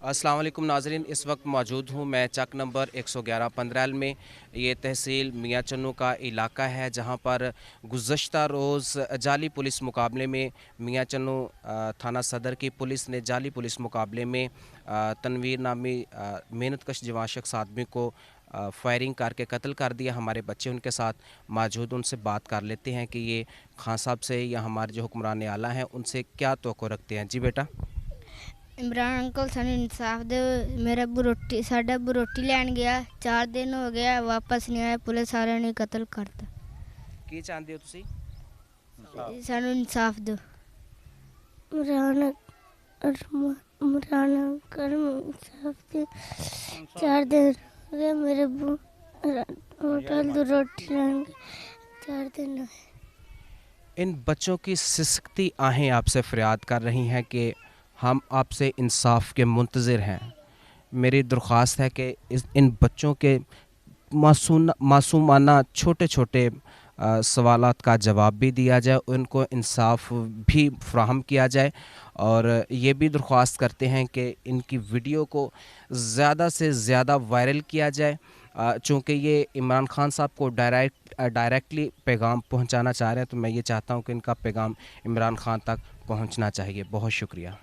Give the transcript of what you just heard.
अस्सलाम वालेकुम नाज़रीन, इस वक्त मौजूद हूँ मैं चक नंबर 111 पंद्रैल में। ये तहसील मियाँ चन्नू का इलाका है जहाँ पर गुज़श्ता रोज़ जाली पुलिस मुकाबले में मियाँ चन्नू थाना सदर की पुलिस ने जाली पुलिस मुकाबले में तनवीर नामी मेहनत कश जवान शख्स आदमी को फायरिंग करके कत्ल कर दिया। हमारे बच्चे उनके साथ मौजूद, उनसे बात कर लेते हैं कि ये खान साहब से या हमारे जो हुक्मरान आला हैं उनसे क्या तवक्को रखते हैं। जी बेटा। इमरान अंकल सानू इंसाफ दे। मेरा अब्बू रोटी साडा अब्बू रोटी लैन गया, 4 दिन हो गया वापस नहीं आया, पुलिस सारे ने कत्ल करता। की चाहते हो तुसी? सानू इंसाफ दो। इमरान इमरान अंकल इंसाफ दे। 4 दिन हो गए मेरे अब्बू होटल दो रोटी लैन गए, 4 दिन हो गए। इन बच्चों की सिसकती आहें आपसे फरियाद कर रही हैं कि हम आपसे इंसाफ के मुंतज़िर हैं। मेरी दरख्वास्त है कि इन बच्चों के मासूमाना छोटे छोटे सवालात का जवाब भी दिया जाए, उनको इंसाफ भी फ़राहम किया जाए। और ये भी दरख्वास्त करते हैं कि इनकी वीडियो को ज़्यादा से ज़्यादा वायरल किया जाए, चूँकि ये इमरान खान साहब को डायरेक्टली पैगाम पहुंचाना चाह रहे हैं, तो मैं ये चाहता हूं कि इनका पैगाम इमरान खान तक पहुंचना चाहिए। बहुत शुक्रिया।